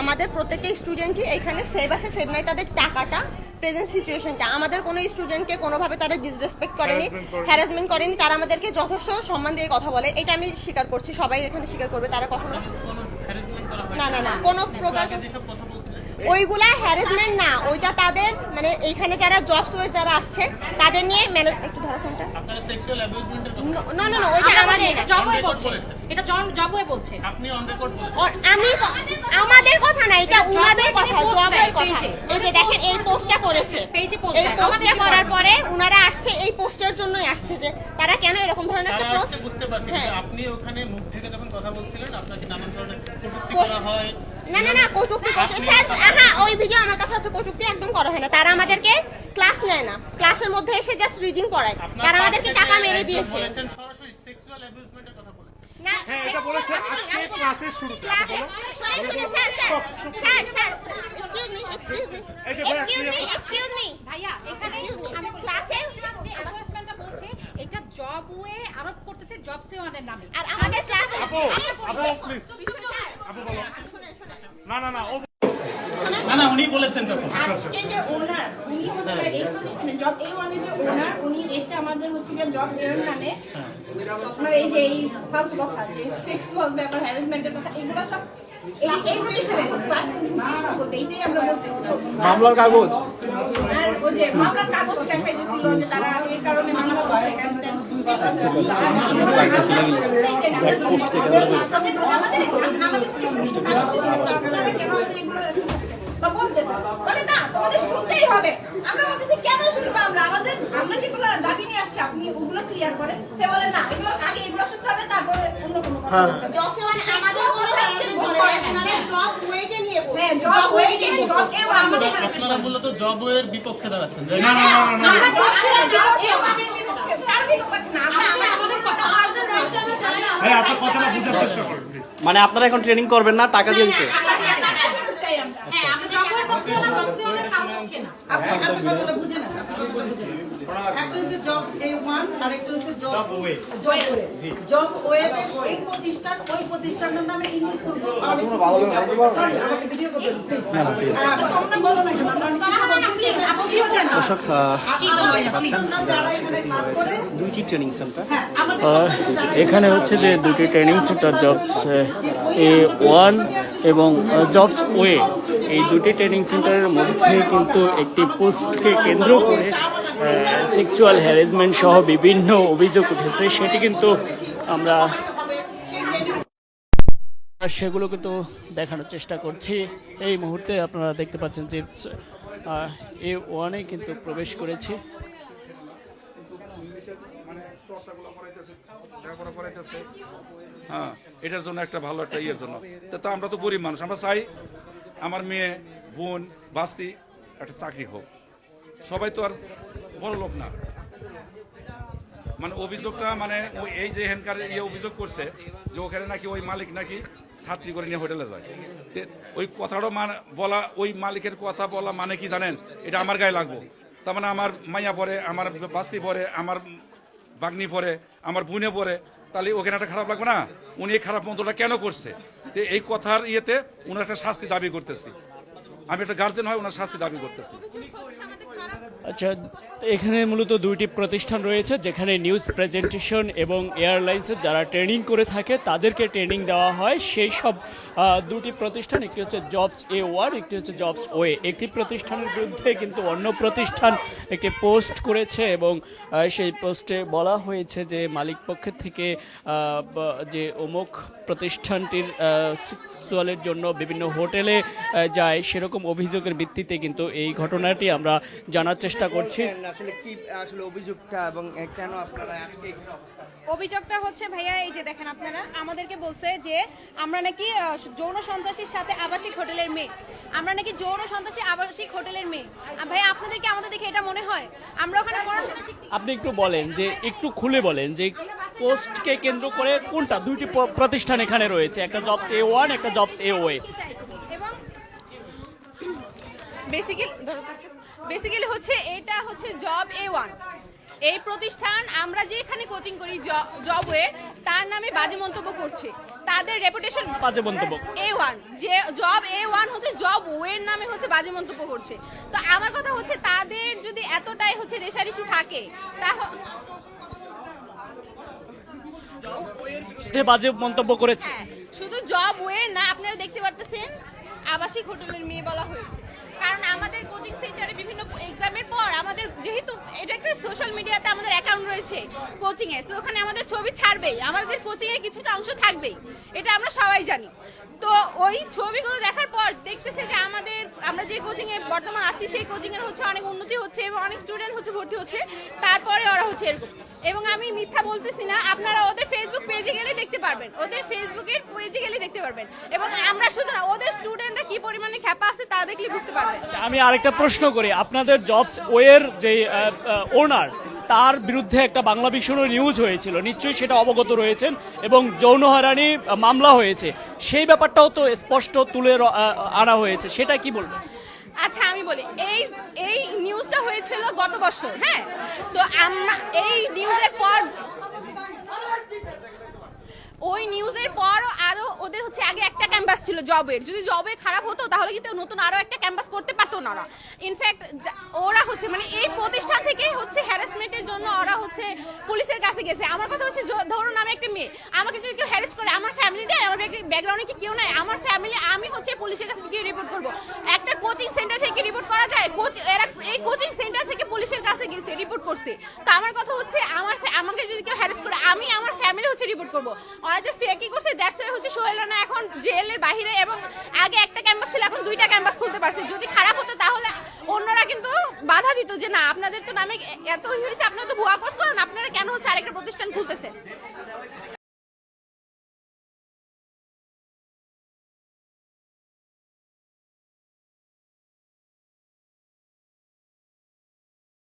আমাদের প্রত্যেকটা স্টুডেন্টই এখানে সেভ আছে, সেভ নাই তাদের টাকাটা, প্রেজেন্ট সিচুয়েশনটা। আমাদের কোনো স্টুডেন্টকে কোনোভাবে তারা ডিসরেসপেক্ট করেনি, হ্যারাসমেন্ট করেনি, তারা আমাদেরকে যথেষ্ট সম্মান দিয়ে কথা বলে, এটা আমি স্বীকার করছি, সবাই এখানে স্বীকার করবে। তারা কখনো না না না কোনো প্রকার ওইগুলা হ্যারাসমেন্ট না, ওইটা তাদের মানে এইখানে যারা জবস ওয়ে যারা আসছে তাদের নিয়ে একটু ধরো ফোনটা। আপনারা সেক্সুয়াল অ্যাবিউজমেন্টের কথা না না না ওইটা আমাদের এটা জবওয়ে বলছে, এটা জবওয়ে বলছে, আপনি অন রেকর্ড বলেছেন। আমি আমাদের কথা না, এটা উনাদের কথা, জবের কথা। এই যে দেখেন এই পোস্টটা করেছে, এই পোস্টটা করার পরে উনারা আসছে, এই পোস্টের জন্যই আসছে যে তারা কেন এরকম ধরনের একটা পোস্ট। বুঝতে পারছি, কিন্তু আপনি ওখানে মুখ থেকে যখন কথা বলছিলেন আপনাকে নানান ধরনের কটূক্তি করা হয়। না না না কটূক্তি করতে স্যার, হ্যাঁ ওই ভিডিও আমার কাছে আছে, কটূক্তি একদম করা হয় না। তারা আমাদেরকে ক্লাস নেয় না, ক্লাসের মধ্যে এসে জাস্ট রিডিং করায়, তারা আমাদেরকে টাকা মেরে দিয়েছে। বলেছেন সরাসরি সেক্সুয়াল অ্যাবিউজমেন্টের কথা বলেছেন। না হ্যাঁ এটা বলেছে আজকে ক্লাসের শুরুতে। ক্লাসে এক্সকিউজ মি ভাইয়া এখানে আমি ক্লাসে যে অ্যাডভার্টাইজমেন্টটা বলছে এটা জবওয়ে আরোপ করতেছে জবসে ওয়ানের নামে। আর আমাদের ক্লাসে আপু প্লিজ আপু বলো। না না না ও না না উনি বলেছেন তখন। আজকে যে ওনার উনি হচ্ছে এই প্রতিষ্ঠানে জব এই ওয়ানের যে ওনার উনি এসে আমাদের হচ্ছে যে জব এর নামে আপনার এই যে এই ফালতু কথা যে সেক্সুয়াল ব্যাপার হ্যারাসমেন্টের কথা এগুলো সব এই প্রতিষ্ঠানে করতে এইটাই আমরা বলতেছিলাম। মামলার কাগজ আর ওই যে মামলার কাগজ দেখাই দিছিল যে তারা এই কারণে মামলা করছে বলে না তোমাদের শুনতেই হবে। আমরা বলতেছি কেন শুনবো, আমরা যেগুলো দাবি নিয়ে আসছি আপনি ওগুলো ক্লিয়ার করেন। সে বলে না এগুলো আগে এগুলো শুনতে হবে তারপরে অন্য কোনো কথা বলতে হবে। জব সেওয়ান আমাদের কোনো মানে জব ওয়েকে নিয়ে বলছে, হ্যাঁ জব ওয়েকে জব এর আমাদের আপনারা মূলত জব এর বিপক্ষে দাঁড়াচ্ছেন। না না না না আমরা জব এর বিপক্ষে তার বিপক্ষে না, আমরা আমাদের কথা আমাদের রাজ্য চাই না। ভাই আপনি কথাটা বোঝার চেষ্টা করুন প্লিজ। মানে আপনারা এখন ট্রেনিং করবেন না, টাকা দিয়ে দিতে? চাই আমরা। হ্যাঁ আমরা জবওয়ের পক্ষে না, জবসে ওয়ানের কারো পক্ষে না। আপনি কথাটা বুঝেন না, একটা হচ্ছে জব A1 আর একটা হচ্ছে জব ওয়ে। জব ওয়ে এই প্রতিষ্ঠান ওই প্রতিষ্ঠানের নামে ইংলিশ করবো। সরি আমাকে ভিডিও করবেন প্লিজ। তোমরা বলো না কেন আমরা প্লিজ আপু ভিডিও দেন না। দর্শক যারা এখানে ক্লাস করে দুইটি ট্রেনিং সেন্টার, হ্যাঁ আমাদের এখানে হচ্ছে যে দুটি ট্রেনিং সেন্টার জবস A1 এবং জবস ওয়ে, এই দুটি ট্রেনিং সেন্টারের মধ্যে কিন্তু একটি পোস্টকে কেন্দ্র করে সেক্সুয়াল হ্যারাসমেন্ট সহ বিভিন্ন অভিযোগ উঠেছে। সেটি কিন্তু আমরা সেগুলো কিন্তু দেখানোর চেষ্টা করছি। এই মুহূর্তে আপনারা দেখতে পাচ্ছেন যে A1-এ কিন্তু প্রবেশ করেছি। হ্যাঁ এটার জন্য একটা ভালো একটা ইয়ের জন্য তো আমরা তো গরিব মানুষ, আমরা চাই আমার মেয়ে বোন বাস্তি একটা চাকরি হোক। সবাই তো আর বড় লোক না। মানে অভিযোগটা মানে ওই এই যে এখানকার ইয়ে অভিযোগ করছে যে ওখানে নাকি ওই মালিক নাকি ছাত্রী করে নিয়ে হোটেলে যায়। ওই কথাটা বলা, ওই মালিকের কথা বলা মানে কি জানেন, এটা আমার গায়ে লাগবো। তার মানে আমার মাইয়া পরে, আমার বাস্তি পরে, আমার বাগনি পরে, আমার বোনে পরে, তাহলে ওখানে একটা খারাপ লাগবে না? উনি এই খারাপ মন্তটা কেন করছে? এই কথার ইয়েতে উনার একটা শাস্তি দাবি করতেছি। আমি একটা গার্জেন হয় ওনার শাস্তি দাবি করতেছি। আচ্ছা, এখানে মূলত দুইটি প্রতিষ্ঠান রয়েছে যেখানে নিউজ প্রেজেন্টেশন এবং এয়ারলাইন্সে যারা ট্রেনিং করে থাকে তাদেরকে ট্রেনিং দেওয়া হয়। সেই সব দুটি প্রতিষ্ঠান, একটি হচ্ছে জবস A1, একটি হচ্ছে জবস ওয়ে। একটি প্রতিষ্ঠানের বিরুদ্ধে কিন্তু অন্য প্রতিষ্ঠান একটি পোস্ট করেছে এবং সেই পোস্টে বলা হয়েছে যে মালিক পক্ষের থেকে যে অমুক প্রতিষ্ঠানটির সেক্সুয়ালের জন্য বিভিন্ন হোটেলে যায়, সেরকম অভিযোগের ভিত্তিতে কিন্তু এই ঘটনাটি আমরা জানার চেষ্টা করছি। আসলে কি আসলে অভিযোগটা এবং কেন আপনারা আজকে এখানে অবস্থান? অভিযোগটা হচ্ছে ভাইয়া এই যে দেখেন আপনারা আমাদেরকে বলছে যে আমরা নাকি যৌন সন্ত্রাসীর সাথে আবাসিক হোটেলের মেয়ে, আমরা নাকি যৌন সন্ত্রাসী আবাসিক হোটেলের মেয়ে। ভাইয়া আপনাদেরকে আমাদের দেখে এটা মনে হয় আমরা ওখানে পড়াশোনা শিখতে? আপনি একটু বলেন যে, একটু খুলে বলেন যে পোস্টকে কেন্দ্র করে কোনটা দুইটি প্রতিষ্ঠান এখানে রয়েছে, একটা জবস A1, একটা জবস ওয়ে। এবং বেসিক্যালি হচ্ছে এটা হচ্ছে জব A1, এই প্রতিষ্ঠান আমরা যে এখানে কোচিং করি জবওয়ে তার নামে বাজে মন্তব্য করছে, তাদের রেপুটেশন বাজে মন্তব্য A1 যে জব A1 হচ্ছে জব ওয়ের নামে হচ্ছে বাজে মন্তব্য করছে। তো আমার কথা হচ্ছে তাদের যদি এতটাই হচ্ছে রেশারেশি থাকে তাহলে বাজে মন্তব্য করেছে। হ্যাঁ, শুধু জব ওয়ে না, আপনারা দেখতে পারতেছেন আবাসিক হোটেলের মেয়ে বলা হয়েছে। কারণ আমাদের কোচিং সেন্টারে বিভিন্ন এক্সামের পর আমাদের যেহেতু এটা একটা সোশ্যাল মিডিয়াতে আমাদের অ্যাকাউন্ট রয়েছে কোচিং এ, তো ওখানে আমাদের ছবি ছাড়বেই, আমাদের কোচিং এর কিছুটা অংশ থাকবেই, এটা আমরা সবাই জানি। তো ওই ছবিগুলো দেখার পর দেখতেছে যে আমরা যে কোচিং এ বর্তমান আসছি সেই কোচিং এর হচ্ছে অনেক উন্নতি হচ্ছে এবং অনেক স্টুডেন্ট হচ্ছে ভর্তি হচ্ছে, তারপরে ওরা হচ্ছে এরকম। এবং আমি মিথ্যা বলতেছি না, আপনারা ওদের ফেসবুক পেজে গেলে দেখতে পারবেন, ওদের ফেসবুকের পেজে গেলে দেখতে পারবেন। এবং আমরা শুধু না, ওদের স্টুডেন্টরা কি পরিমাণে খ্যাপা আছে তা দেখলে বুঝতে পারবেন। আমি আরেকটা প্রশ্ন করি, আপনাদের জবস ওয়ের যে ওনার তার বিরুদ্ধে একটা বাংলা ভিশনও নিউজ হয়েছিল, নিশ্চয়ই সেটা অবগত রয়েছেন, এবং যৌন হয়রানি মামলা হয়েছে, সেই ব্যাপারটাও তো স্পষ্ট তুলে আনা হয়েছে, সেটা কি বলবেন? আচ্ছা আমি বলি, এই নিউজটা হয়েছিল গত বছর, হ্যাঁ। তো আমরা এই নিউজের পর ওই নিউজের পর আরো ওদের হচ্ছে আগে একটা ক্যাম্পাস ছিল জবের, যদি জবে খারাপ হতো তাহলে কিন্তু নতুন আরো একটা ক্যাম্পাস করতে পারতো না ওরা। ইনফ্যাক্ট ওরা হচ্ছে মানে এই প্রতিষ্ঠান থেকে হচ্ছে হ্যারাসমেন্টের জন্য ওরা হচ্ছে পুলিশের কাছে গেছে। আমার কথা হচ্ছে ধরুন আমি একটা মেয়ে, আমাকে যদি কেউ হ্যারাস করে, আমার ফ্যামিলি নেই, আমার ব্যাকগ্রাউন্ডে কি কেউ নাই, আমার ফ্যামিলি, আমি হচ্ছে পুলিশের কাছে গিয়ে রিপোর্ট করব। একটা কোচিং সেন্টার থেকে রিপোর্ট করা যায়? এরা এই কোচিং সেন্টার থেকে পুলিশের কাছে গেছে, রিপোর্ট করছে। তো আমার কথা হচ্ছে আমাকে যদি কেউ হ্যারাস করে, আমি আমার ফ্যামিলি হচ্ছে রিপোর্ট করব। ওরা যে ফেকি করছে, দ্যাটস ওয়াই হচ্ছে সোহেল রানা এখন জেলের বাইরে, এবং আগে একটা ক্যাম্পাস ছিল, এখন দুইটা ক্যাম্পাস খুলতে পারছে। যদি খারাপ হতো তাহলে অন্যরা কিন্তু বাধা দিত যে না, আপনাদের তো নামে এত হয়েছে, আপনারা তো ভুয়া কোর্স করেন, আপনারা কেন হচ্ছে আরেকটা প্রতিষ্ঠান খুলতেছে।